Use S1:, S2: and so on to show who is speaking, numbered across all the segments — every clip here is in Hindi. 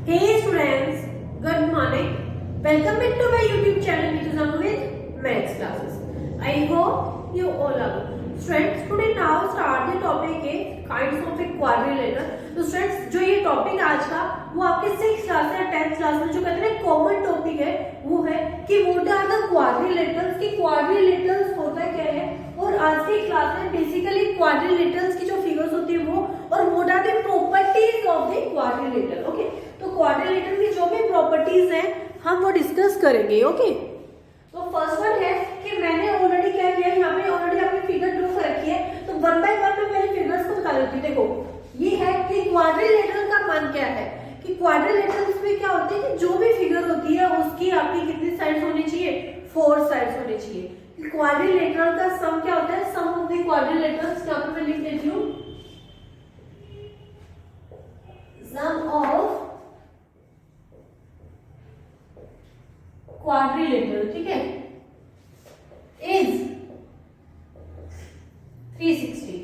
S1: Hey students, good morning. Welcome back to my YouTube channel which is on with maths classes. I hope you all are good. Students, today now start the topic is kinds of a quadrilateral. तो स्टूडेंट्स जो ये टॉपिक आज का वो आपके 6th क्लास या 10th क्लास में जो कहते हैं कॉमन टॉपिक है वो है कि व्हाट आर द क्वाड्रिलेटरल्स की क्वाड्रिलेटरल्स होता क्या है। और आज की क्लास में बेसिकली क्वाड्रिलेटरल्स की जो फिगर्स होती है वो और what are the properties of the quadrilateral. Okay, तो क्वाड्रिलेटरल की जो भी प्रॉपर्टीज हैं हम वो डिस्कस करेंगे। ओके, तो फर्स्ट वन है कि मैंने ऑलरेडी क्या किया, यहाँ पे ऑलरेडी आपने फिगर ड्रॉ कर रखी है तो वन बाय वन में मेरी फिगर्स को निकाल देती हूँ। देखो ये है कि क्वाड्रिलेटरल का मान क्या है कि क्वाड्रिलेटरल में क्या होता है कि जो भी फिगर होती है उसकी आपकी कितनी साइड्स होनी चाहिए, 4 साइड्स होनी चाहिए। क्वाड्रिलेटरल का सम क्या होता है, सम ऑफ द क्वाड्रिलेटरल्स यहाँ पे मैं लिख देती हूँ, सम ऑफ क्वाड्रिलेटरल, ठीक है, इज 360।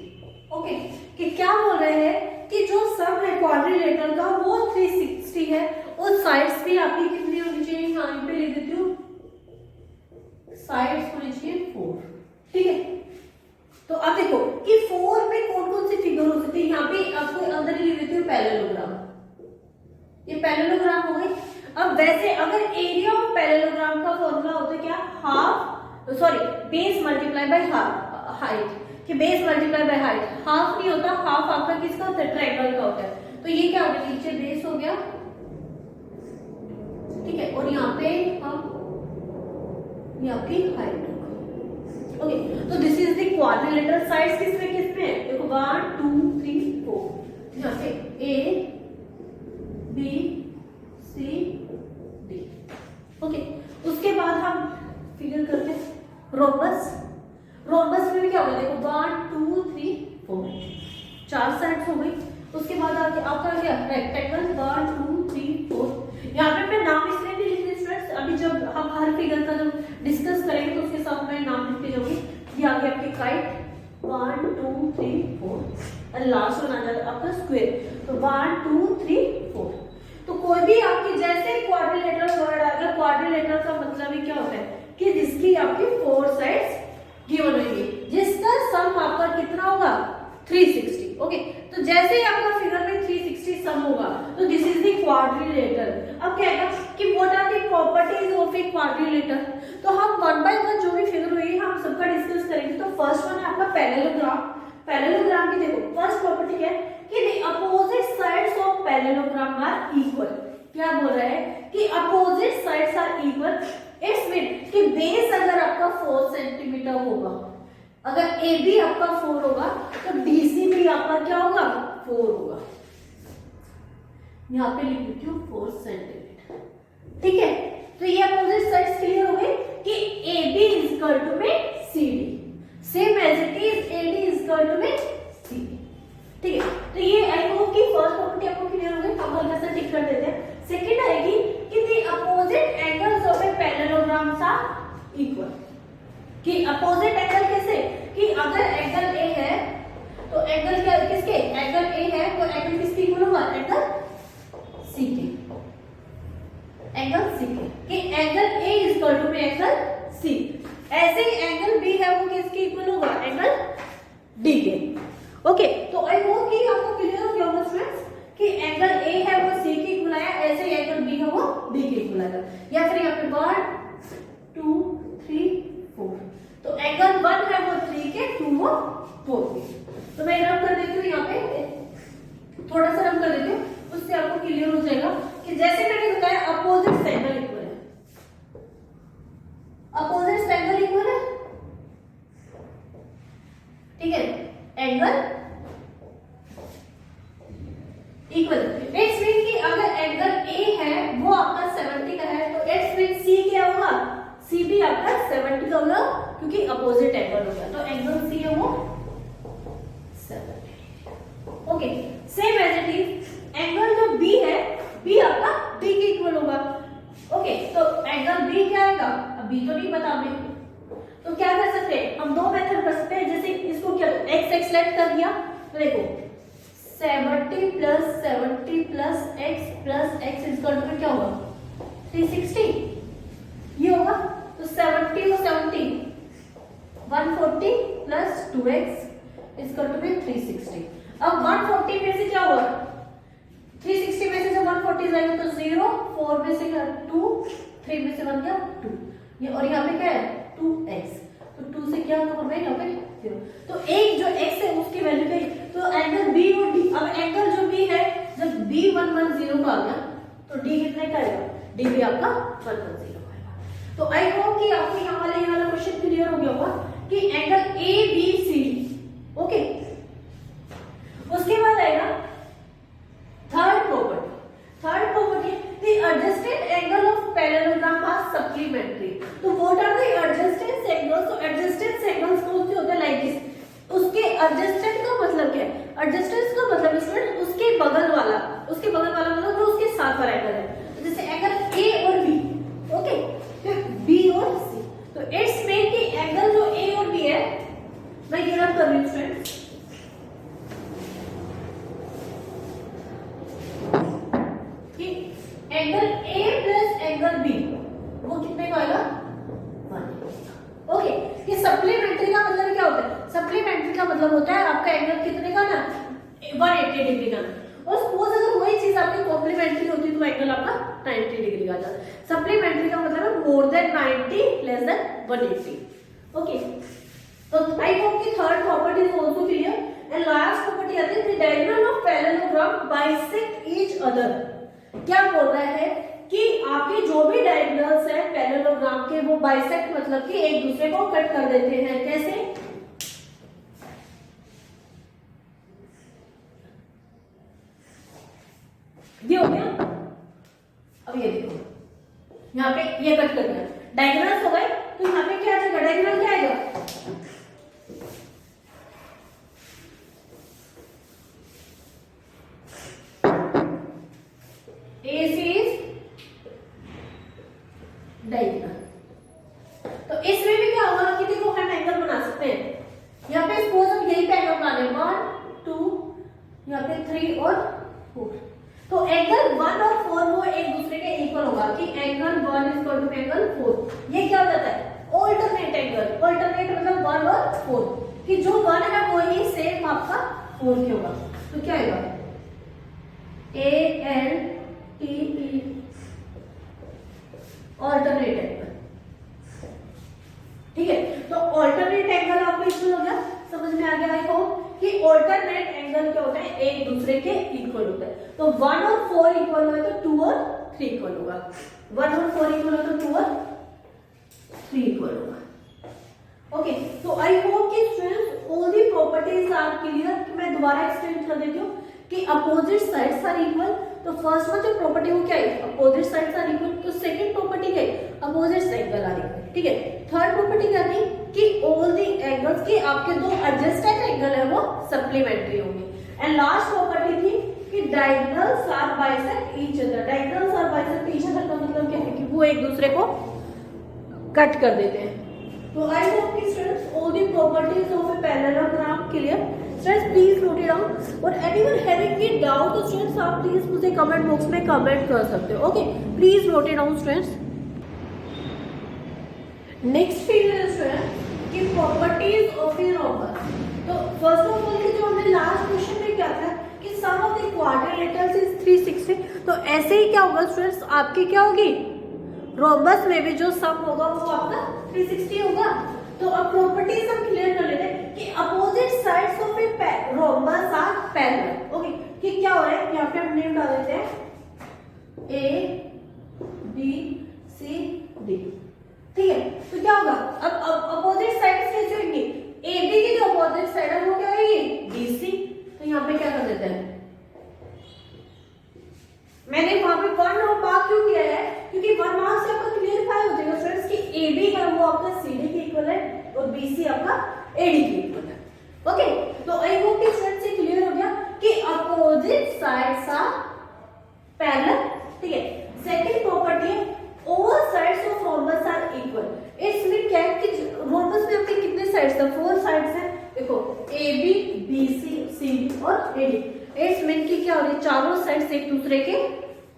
S1: ओके, कि क्या बोल रहे हैं कि जो सम है क्वाड्रिलेटरल का वो 360 है और साइड्स भी आपकी कितनी होनी चाहिए, यहाँ पे लिख देती हूँ, साइड्स होनी चाहिए 4, ठीक है। तो अब देखो कि 4 में कौन कौन सी फिगर हो सकती है, यहाँ पे आपको अंदर ही लिख देती हूँ पैरेललोग्राम, ये पैरेललोग्राम हो गई। अब वैसे अगर एरिया ऑफ पैरेललोग्राम का फॉर्मूला होता है क्या, half sorry base multiply by height, कि base multiply by height, half नहीं होता, हाफ आपका किसका होता है, ट्रायंगल का होता है। तो ये क्या हो गया, नीचे बेस हो गया, ठीक है, और यहाँ पे हम ये आपकी हाइट। ओके, तो this is the quadrilateral sides किसमें किसमें है, देखो 1 2 3 4, यहाँ पे A B C D. Okay, उसके बाद हम फिगर करते हैं रोम्बस। रोम्बस में भी क्या होगा, देखो 1 2 3 4, 4 साइड्स हो गई। उसके बाद आगे आपका क्या, रेक्टेंगल 1 2 3 4। यहाँ पे मैं नाम इसलिए नहीं लिख रही स्टूडेंट्स, अभी जब हम हर फिगर का जब डिस्कस करेंगे तो उसके साथ मैं नाम लिखते जाऊंगी। ये आगे आपकी काइट 1 2 3 4 और लास्ट वन आ जाएगा आपका स्क्वायर, तो 1 2 3 4। तो कोई भी आपकी जैसे क्वाड्रिलेटरल वर्ड आ गया, क्वाड्रिलेटरल का मतलब ही क्या होता है कि जिसकी आपकी 4 साइड्स गिवन होगी, जिसका सम आपका कितना होगा 360। ओके, तो जैसे ही आपका फिगर में 360 सम होगा तो दिस इज द क्वाड्रिलेटरल। अब क्या है कि what are the properties of a quadrilateral, तो हम वन बाय वन जो भी फिगर हुई हम सबका डिस्कस करेंगे। तो फर्स्ट वन है आपका पैरेललोग्राम। पैरेललोग्राम की देखो फर्स्ट प्रॉपर्टी क्या है कि the opposite sides of parallelogram are equal. क्या बोल रहा है कि opposite sides are equal, it's mean कि बेस अगर आपका 4 सेंटीमीटर होगा, अगर ए बी आपका 4 होगा तो डीसी भी आपका क्या होगा 4 होगा। यहाँ पे लिख देती हूँ 4 सेंटीमीटर, ठीक है। तो ये अपोजिट साइड्स क्लियर हो गए कि A B is equal to में C D, same as it is A D is equal to में सी डी, ठीक है। तो ये आई होप कि फर्स्ट प्रॉपर्टी आपको क्लियर हो गई, हम हल्का सा टिक कर देते हैं। सेकंड आएगी कि the opposite angles of a parallelograms are equal, कि अपोजिट एंगल कैसे, कि अगर एंगल ए है तो एंगल क्या किसके, एंगल ए है तो एंगल किसके इक्वल होगा, एंगल सी के, एंगल सी के, कि angle A is equal to में एंगल सी। ऐसे ही एंगल बी है वो किसके इक्वल होगा, एंगल डी के। ओके, तो आई होप कि आपको क्लियर हो गया होगा फ्रेंड्स कि एंगल ए है वो सी के इक्वल आया, ऐसे ही एंगल बी है वो डी के इक्वल आएगा। या फिर यहाँ पे 1 2 3 4, तो एंगल 1 है वो 3 के, 2 वो 4 के। तो मैं रब कर देती हूँ, यहाँ पे थोड़ा सा रब कर देती हूँ, उससे आपको क्लियर हो जाएगा कि जैसे मैंने बताया अपोजिट एंगल इक्वल है, अपोजिट एंगल इक्वल है, ठीक है, एंगल इक्वल। इट्स मीन कि अगर एंगल ए है वो आपका 70 का है तो इट्स मीन सी क्या होगा, सी भी आपका 70 का होगा क्योंकि अपोजिट एंगल हो गया, तो एंगल सी है वो 70। Okay, same as it is angle जो बी है, बी आपका डी के इक्वल होगा। ओके, तो एंगल बी क्या आएगा, अब बी तो नहीं पता हमें, तो क्या कर सकते हैं हम, दो मेथड कर सकते हैं। जैसे इसको क्या एक्स एक्स सेलेक्ट कर दिया तो देखो 70 प्लस x इक्वल टू क्या होगा 360 ये होगा। तो 70 और 70 140 प्लस 2x इक्वल टू 360। अब 140 में से क्या होगा 360 में से जब 140 जाएगा तो 0, 4 में से 2, 3 में से 1 क्या 2 ये, और यहाँ पे क्या है 2x, तो 2 से क्या होगा यहाँ पे 0। तो एक जो x है उसकी वैल्यू क्या है, तो एंगल B और D, अब एंगल जो B है जब B110 का आ गया तो D कितने का आएगा, D भी आपका 110 आएगा। तो आई होप कि आपको यहाँ वाले ये वाला क्वेश्चन क्लियर हो गया होगा कि एंगल ABCD, ओके। उसके बाद आएगा third property the adjusted angle of parallelogram are supplementary। तो what are the adjacent angles, तो adjacent angles कौन से होते हैं लाइक दिस। उसके adjacent का मतलब क्या है, adjacent का मतलब स्टूडेंट उसके बगल वाला मतलब जो उसके साथ वाला एंगल है, जैसे एंगल A और B, ओके, फिर B और C। तो इट्स मीन कि एंगल जो A और B है, मैं ये रब कर रही हूं friends, angle A plus angle B वो कितने का आएगा 1। ओके, ये सप्लीमेंट्री का मतलब क्या होता है, सप्लीमेंट्री का मतलब होता है आपका एंगल कितने का ना 180 डिग्री का। और सपोज अगर वही चीज आपकी कॉम्प्लीमेंट्री होती तो एंगल आपका 90 डिग्री का आता। सप्लीमेंट्री का मतलब है more than 90 less than 180। Okay, तो आई होप कि third property is also clear. And last property आती है the diagonal of parallelogram bisect each other. क्या बोल रहा है कि आपके जो भी डायगोनल्स है पैरेललोग्राम के वो बाइसेक्ट मतलब कि एक दूसरे को कट कर देते हैं। कैसे, ये हो गया। अब ये देखो यहाँ पे ये कट कर दिया, डायगोनल्स हो गए, तो यहाँ पे क्या आ जाएगा, डायगोनल क्या आएगा AC is डायगोनल। तो इसमें भी क्या होगा कि देखो हम एंगल बना सकते हैं, यहाँ पे सपोज हम यही पे एंगल बनाने 1 2 यहाँ पे 3 और 4। तो एंगल 1 और 4 वो एक दूसरे के इक्वल होगा कि angle 1 is equal to angle 4। ये क्या हो जाता है ऑल्टरनेट एंगल, ऑल्टरनेट मतलब 1 और 4 कि जो 1 है वो ही सेम आपका 4 के होगा। तो क्या आएगा ALTE ऑल्टरनेट एंगल। ठीक है, तो ऑल्टरनेट एंगल आपको इक्वल हो गया, समझ में आ गया आई होप कि ऑल्टरनेट एंगल क्या होता है एक दूसरे के इक्वल होता है। तो 1 और 4 इक्वल हुआ तो 2 और 3 इक्वल होगा, 1 और 4 इक्वल हो तो 2 और 3 इक्वल होगा। ओके, तो आई होप कि students all the properties are clear. मैं दोबारा एक्सप्लेन कर देती हूँ कि अपोजिट साइड्स आर इक्वल। तो फर्स्ट वन जो प्रॉपर्टी वो क्या है अपोजिट साइड्स आर इक्वल। तो सेकंड प्रॉपर्टी क्या है अपोजिट एंगल आर इक्वल। ठीक है, थर्ड प्रॉपर्टी क्या थी कि ऑल दी एंगल्स के आपके दो एडजस्टेड एंगल है वो सप्लीमेंट्री होंगे। एंड लास्ट प्रॉपर्टी थी कि diagonals are bisect each other. Diagonals are bisect each other का मतलब क्या है कि वो एक दूसरे को कट कर देते हैं। तो आई होप कि students all the properties of a parallelogram clear. Students please note it down और एनीवन हैविंग एनी डाउट तो स्टूडेंट्स आप प्लीज मुझे कमेंट बॉक्स में कमेंट कर सकते हो। Okay, please note it down students. Next field है स्टूडेंट कि प्रॉपर्टीज ऑफ ए रोम्बस। तो फर्स्ट ऑफ ऑल जो हमने लास्ट क्वेश्चन में क्या था कि सम ऑफ द क्वाड्रिलेटरल्स इज 360। तो ऐसे ही क्या होगा स्टूडेंट्स आपकी क्या होगी रोम्बस में भी जो सम होगा वो आपका 360 होगा। तो अब प्रॉपर्टीज हम क्लियर कर लेते हैं कि opposite sides of a rhombus are parallel. Okay, कि क्या हो रहा है यहाँ पे हम नेम डाल देते हैं ABCD। ठीक है, तो क्या होगा अब अपोजिट साइड्स कैसे होंगी AB की जो अपोजिट साइड है वो क्या होगी BC। तो यहाँ पे क्या कर देते हैं मैंने वहां पे 1 और मार्क क्यों किया है क्योंकि 1 मार्क से आपका क्लियरफाई हो जाएगा फ्रेंड्स कि AB है वो आपका CD के इक्वल है और BC आपका AD के इक्वल है। ओके, तो आई होप कि स्टूडेंट्स से क्लियर हो गया कि अपोजिट साइड्स आर पैरेलल। ठीक है, सेकंड प्रॉपर्टी है all sides of rhombus are equal. It's mean क्या है कि रोम्बस में आपके कितने साइड्स हैं 4 साइड्स हैं। देखो AB BC CD और AD। इट्स मीन कि क्या हो रही है, चारों साइड्स एक दूसरे के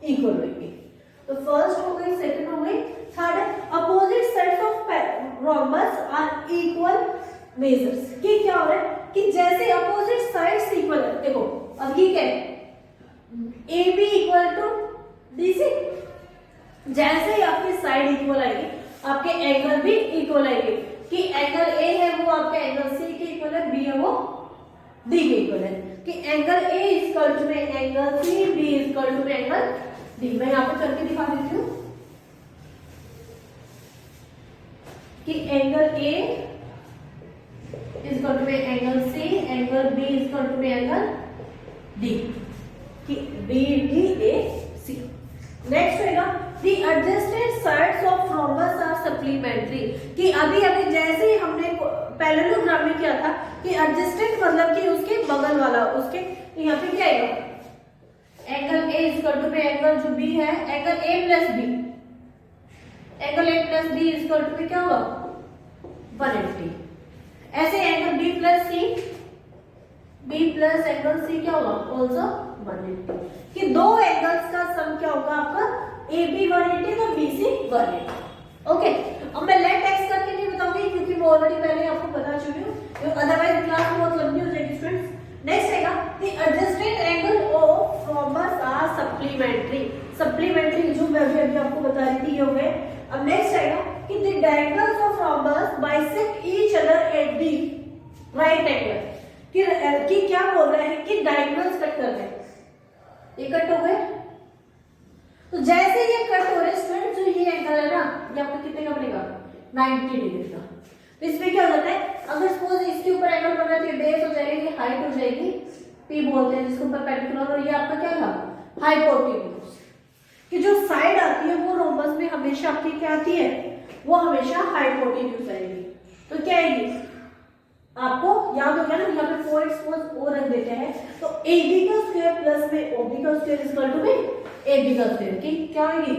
S1: इक्वल होंगे। तो फर्स्ट हो गई, सेकंड हो गई, third opposite sides of rhombus are equal measures. कि क्या हो रहा है कि जैसे अपोजिट साइड्स इक्वल है, देखो अब ये क्या है, A B equal to D C, जैसे ही आपकी साइड इक्वल आएगी आपके एंगल भी इक्वल आएंगे। कि एंगल ए है वो आपके एंगल सी के इक्वल है, बी है वो डी के इक्वल है। कि एंगल ए इक्वल टू में angle C, B equal to में एंगल डी। मैं यहाँ पे करके दिखा देती हूँ कि एंगल ए इक्वल टू में angle C, angle B equal to में एंगल डी, कि B D A C. Next होगा the adjusted sides of rhombus are supplementary। कि अभी जैसे ही हमने पैरेललोग्राम में किया था कि adjusted मतलब कि उसके बगल वाला, उसके यहाँ पे क्या आएगा, एंगल ए इक्वल टू में एंगल जो बी है, angle A plus B, angle A plus B equal to में क्या होगा 180। ऐसे angle B plus C, B plus angle C क्या होगा ऑल्सो 180। कि दो एंगल्स का सम क्या होगा आपका ए बी 180 तो बी सी 180। ओके, अब मैं लेट एक्स करके नहीं बताऊंगी क्योंकि मैं ऑलरेडी पहले आपको बता चुकी हूँ, अदरवाइज क्लास बहुत लंबी हो जाएगी स्टूडेंट्स। नेक्स्ट आएगा the adjusted angle of rhombus are supplementary. Supplementary जो मैं अभी आपको बता रही थी ये हो गए। अब नेक्स्ट आएगा कि the diagonals of rhombus bisect each other at the right angle. कि क्या बोल रहे हैं कि डायगोनल्स कट कर रहे हैं, ये कट हो गए। तो जैसे ये कट हो रहे स्टूडेंट, जो ये एंगल है ना ये आपको कितने का बनेगा 90 डिग्री का। तो इसमें क्या हो जाता है, अगर सपोज इसके ऊपर एंगल बन रहा है तो ये बेस हो जाएगी, ये हाइट हो जाएगी, पी बोलते हैं जिसको परपेंडिकुलर, और ये आपका क्या था हाइपोटेन्यूज। कि जो साइड आती है वो रोम्बस में हमेशा आपकी क्या आती है, वो हमेशा हाइपोटेन्यूज आएगी। तो क्या आएगी आपको याद हो गया ना, यहाँ पे 4x ओ रख देते हैं तो AB का स्क्वायर प्लस में OB का स्क्वायर इक्वल टू में AB का स्क्वायर। कि क्या आएगी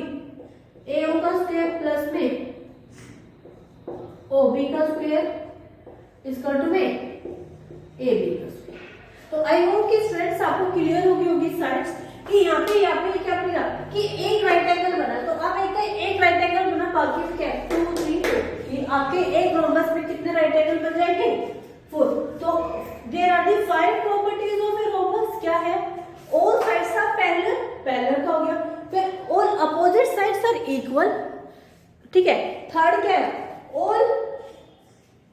S1: AO का स्क्वायर प्लस में OB का स्क्वायर इक्वल टू में AB का स्क्वायर। तो आई होप कि स्टूडेंट्स आपको क्लियर होगी साइड्स कि यहाँ पे क्या बनेगा कि एक राइट एंगल बना, तो आप एक राइट एंगल बना, बाकी क्या 2 3 4, आपके एक रोम्बस में कितने राइट एंगल बन जाएंगे 4। तो there are the 5 properties of a rhombus. क्या है, all sides are parallel, parallel का हो गया, फिर all opposite sides are equal, ठीक है। थर्ड क्या है, all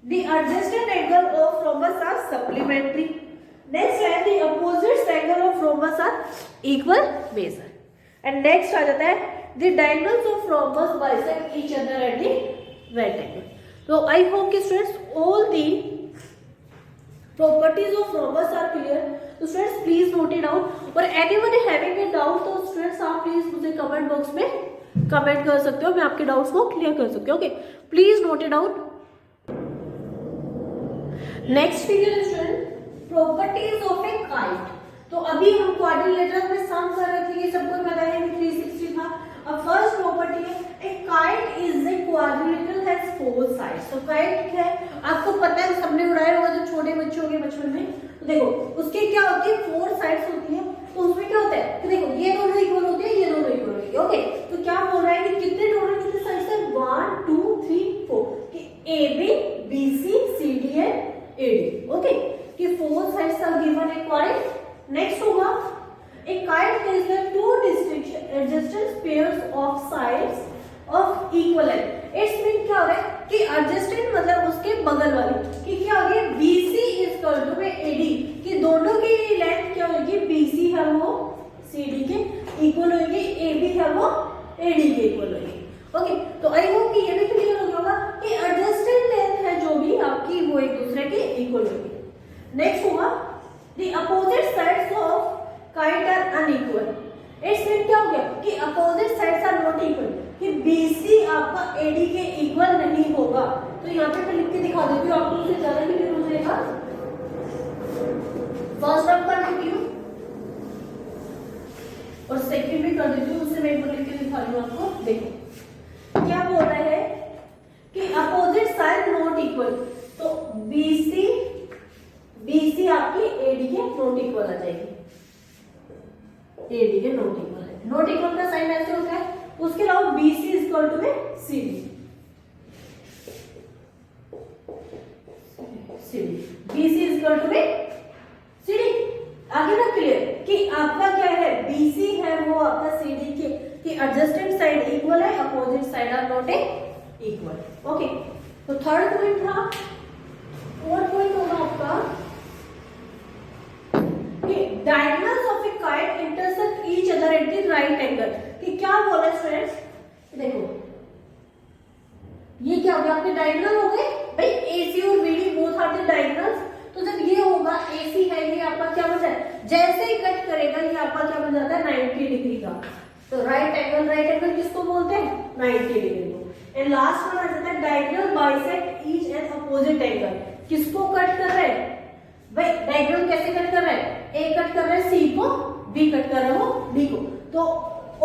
S1: the adjusted angle of rhombus are supplementary. Next है the opposite angle of rhombus are equal measure. And next आ जाता है the diagonals of rhombus bisect each other at the right angle. तो आई होप कि students all the properties of rhombus are clear। तो students please note it down, और एनीवन हैविंग ए डाउट तो स्टूडेंट्स आप प्लीज मुझे कमेंट बॉक्स में कमेंट कर सकते हो, मैं आपके डाउट्स को क्लियर कर सकती हूँ। Okay, please note it down. Next figure student properties of a kite. तो अभी हम क्वाड्रिलेटरल में सम कर रहे थे, ये सबको पता है कि 360 था। अब फर्स्ट प्रॉपर्टी है ए kite is a quadrilateral has 4 sides. तो काइट क्या है आपको पता है, सबने उड़ाया होगा जो छोटे बच्चे होंगे बचपन में। तो देखो उसके क्या होती है 4 साइड्स होती है। तो उसमें क्या होता है कि देखो ये दोनों इक्वल होते हैं, ये दोनों इक्वल होते हैं। ओके, तो क्या बोल रहा है कि कितने टोटल कितने साइड्स है 1 2 3 4 कि AB BC CD and AD। Okay, कि 4 sides are given a kite. Next होगा a kite is the two adjacent pairs of sides of equal length। It's mean क्या हो रहा है कि adjacent मतलब उसके बगल वाली, कि क्या हो गया BC is equal to में AD, कि दोनों की लेंथ क्या होगी, BC है वो CD के इक्वल होगी, AB है वो AD के इक्वल होगी। ओके, तो आई होप कि ये भी क्लियर हो गया होगा कि adjacent लेंथ है जो भी आपकी वो एक दूसरे के इक्वल होगी। नेक्स्ट होगा the opposite sides of kite are unequal। It's mean क्या हो गया कि opposite sides are not equal, कि BC आपका AD के इक्वल नहीं होगा। तो यहाँ पे मैं लिख के दिखा देती हूँ आपको, उससे ज्यादा क्लियर हो जाएगा। फर्स्ट टर्म कर देती हूँ और सेकंड भी कर देती हूँ, उससे मैं एक बार लिख के दिखा रही हूँ आपको। देखो क्या बोल रहा है कि अपोजिट साइड नॉट इक्वल, तो BC आपकी AD के नॉट इक्वल आ जाएगी। एडी के नॉट इक्वल है। नॉट इक्वल का साइन ऐसे होता है। उसके अलावा बीसी इज इक्वल टू में CD, BC is equal to में सीडी। आगे ना क्लियर कि आपका क्या है, बीसी है वो आपका सीडी के एडजस्टेंट साइड इक्वल है, opposite side are not equal. Okay, तो थर्ड पॉइंट था। फोर्थ पॉइंट होगा आपका कि diagonals of a kite intersect each other at the right angle. कि क्या बोला स्टूडेंट्स, देखो ये क्या हो गया, आपके डायगोनल हो गए भाई, एसी और BD both are the diagonals. तो जब ये होगा एसी है, ये आपका क्या बन जाए, जैसे ही कट करेगा ये आपका क्या बन जाता है 90 डिग्री का। तो राइट एंगल किसको बोलते हैं, 90 डिग्री को। एंड लास्ट वन आ जाता है diagonal bisect each and opposite angle. किसको कट कर रहे हैं भाई, डायगोनल कैसे कट कर रहे हैं, ए कट कर रहे हैं सी को, बी कट कर रहे हो डी को, तो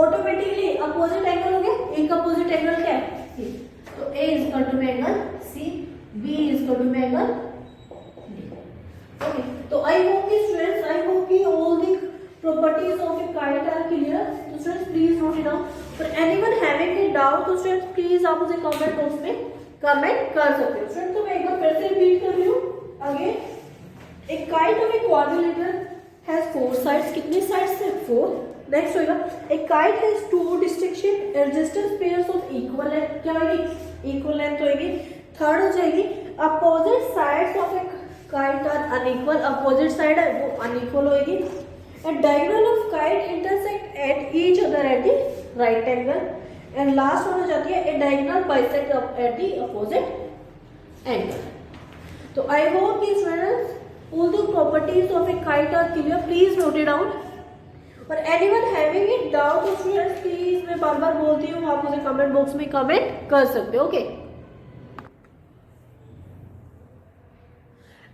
S1: ऑटोमेटिकली अपोजिट एंगल हो गया। ए का अपोजिट एंगल क्या है, सी। तो A is equal to angle C, B is equal to angle D. Okay, तो आई होप कि स्टूडेंट्स, आई होप कि all the properties of a kite are clear. तो students please note it down. For anyone having a doubt तो स्टूडेंट्स प्लीज आप मुझे कमेंट बॉक्स में कमेंट कर सकते हो। स्टूडेंट्स तो मैं एक बार फिर से रिपीट कर रही हूँ आगे। A kite of a quadrilateral has 4 sides. कितनी sides है, 4। नेक्स्ट होगा a kite has 2 distinct adjacent pairs of equal length। क्या होगी, इक्वल लेंथ होगी। थर्ड हो जाएगी opposite sides of a kite are unequal। Opposite side है वो अनइक्वल होगी। A diagonal of kite intersect at each other at the right angle। and last one हो जाती है a diagonal bisect at the opposite angle। तो I hope कि students all the properties of a kite are clear, please note it down। और anyone having a doubt तो students please, मैं बार बार बोलती हूँ, आप मुझे कमेंट बॉक्स में कमेंट कर सकते हो। ओके,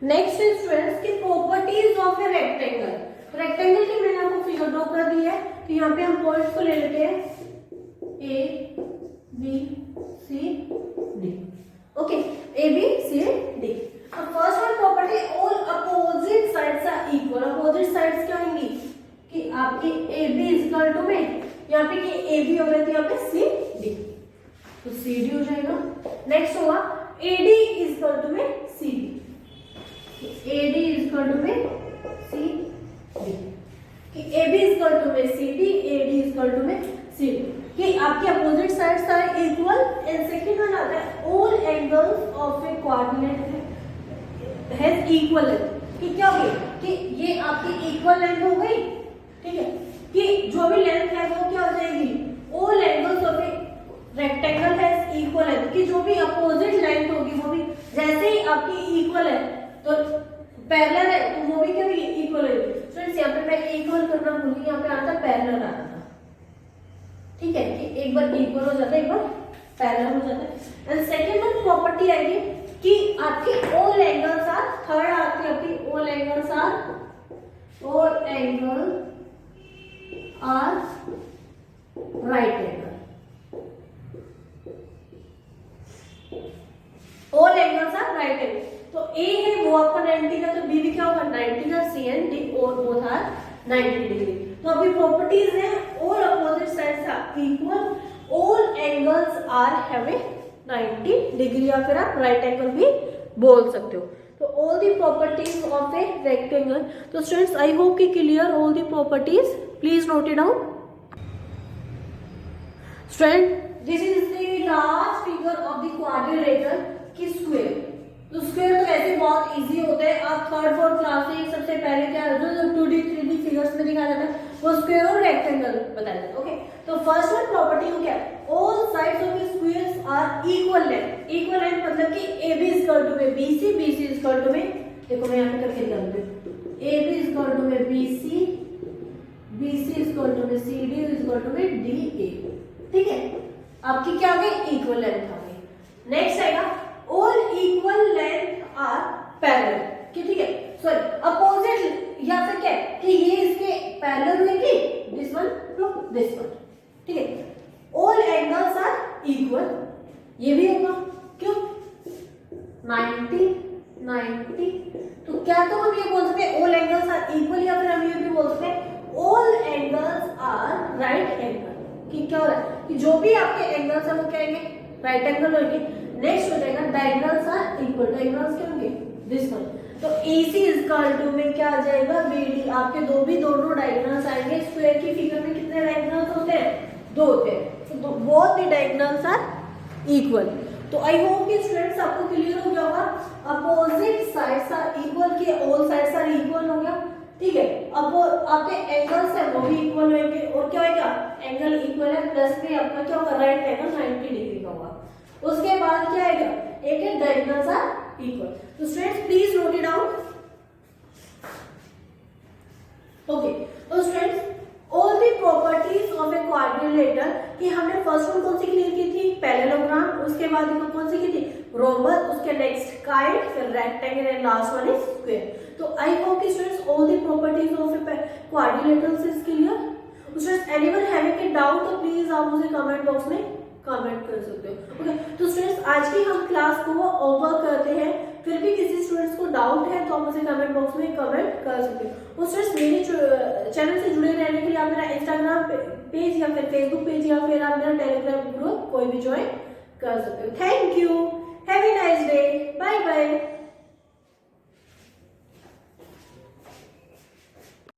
S1: नेक्स्ट इज स्टूडेंट्स की properties of a rectangle. Rectangle की मैंने आपको फिगर ड्रॉ कर दी है, तो यहाँ पे हम पॉइंट्स को ले लेते हैं A B C D. Okay, A B C D. First one property, all opposite sides are equal. Opposite sides क्या होंगी कि आपकी A B is equal to में, यहाँ पे कि ए बी हो रही थी, यहाँ पे सी डी, तो सी डी हो जाएगा। नेक्स्ट होगा A D is equal to में C D, A D is equal to में सी डी, कि A B is equal to में C D, A D is equal to में सी डी, कि आपके opposite sides are equal. And second one आता है all angles of a quadrilateral has equal length. कि क्या होगी कि ये आपकी इक्वल लेंथ हो गई, ठीक है, कि जो भी लेंथ है वो क्या हो जाएगी, all angles of a rectangle has equal length. कि जो भी अपोजिट लेंथ होगी वो भी जैसे ही आपकी इक्वल है तो पैरेलल है तो वो भी क्या होगी, इक्वल होगी। फ्रेंड्स यहाँ पे मैं इक्वल करना भूल गई, यहाँ पे आता पैरेलल आता था, ठीक है, कि एक बार इक्वल हो जाता है, एक बार पैरेलल हो जाता है। एंड सेकंड वन प्रॉपर्टी आएगी कि आपके ऑल एंगल्स आर, थर्ड आती है आपकी all angles are right angle. All angles are right angle, तो ए है वो आपका 90 का, तो बी भी क्या होगा 90 का, सी एंड डी और बोथ आर 90 डिग्री। तो अभी प्रॉपर्टीज है all opposite sides are equal, all angles are having 90 degree, या फिर आप राइट एंगल भी बोल सकते हो। तो all the properties of a rectangle. तो स्टूडेंट्स आई होप कि clear all the properties, please note it down. Student this is the last figure of the quadrilateral की स्क्वायर। तो स्क्वायर तो ऐसे बहुत इजी होता है, आप थर्ड फोर्थ क्लास में सबसे पहले क्या जो 2D 3D फिगर्स में दिखाया जाता है वो स्क्वायर और रेक्टेंगल बताया जाता है। ओके, तो फर्स्ट वन प्रॉपर्टी को क्या है, all sides of squares are equal length. Equal length मतलब कि A B is equal to में B C, B C is equal to में, देखो मैं यहाँ पे करके दिखाऊंगी, A B is equal to में B C, B C is equal to में C D is equal to में डी ए। ठीक है, आपकी क्या आ गई, इक्वल लेंथ आ गई। नेक्स्ट आएगा all equal length are parallel, ठीक है, सॉरी अपोजिट, या फिर क्या है कि ये इसके पैरेलल हुएगी, this one to this one, ठीक है। ऑल एंगल्स आर इक्वल, ये भी होगा, क्यों 90 90, तो क्या तो हम ये बोल सकते हैं ऑल एंगल्स आर इक्वल, या फिर हम ये भी बोल सकते हैं all angles angles are right angle, कि क्या हो रहा है कि जो भी आपके एंगल्स है वो क्या होंगे, राइट एंगल होंगे। नेक्स्ट हो जाएगा डायगोनल्स आर इक्वल, डायगोनल्स क्या होंगे, दिस वन। तो AC इज इक्वल टू में क्या आ जाएगा, BD। आपके दोनों डायगोनल्स आएंगे। स्क्वायर की फिगर में कितने डायगोनल्स होते हैं, 2 होते हैं, तो both the diagonals are equal. तो आई होप कि स्टूडेंट्स आपको क्लियर हो गया होगा, अपोजिट साइड्स आर इक्वल के ऑल साइड्स आर इक्वल हो गया, ठीक है। अब वो आपके एंगल्स है वो भी इक्वल होंगे, और क्या होगा, एंगल इक्वल है प्लस में आपका क्या होगा, राइट एंगल 90 डिग्री का होगा। उसके बाद क्या आएगा, एक डायगोनल्स आर इक्वल। तो students please note it down. Okay, तो students all the properties of a quadrilateral, कि हमने फर्स्ट वन कौन सी क्लियर की थी, पैरेललोग्राम, उसके बाद कौन सी की थी, रोम्बस, उसके नेक्स्ट काइट, फिर rectangle and last one is square. तो आई होप कि students all the properties of a quadrilateral is clear. Students anyone having a doubt तो प्लीज आप मुझे कमेंट बॉक्स में कमेंट कर सकते हो। ओके, तो स्टूडेंट्स आज की हम क्लास को ओवर करते हैं। फिर भी किसी स्टूडेंट्स को डाउट है तो आप मुझे कमेंट बॉक्स में कमेंट कर सकते हो। और स्टूडेंट्स मेरे चैनल से जुड़े रहने के लिए आप मेरा इंस्टाग्राम पेज या फिर फेसबुक पेज या फिर आप मेरा टेलीग्राम ग्रुप कोई भी ज्वाइन कर सकते हो। Thank you, have a nice day, bye bye.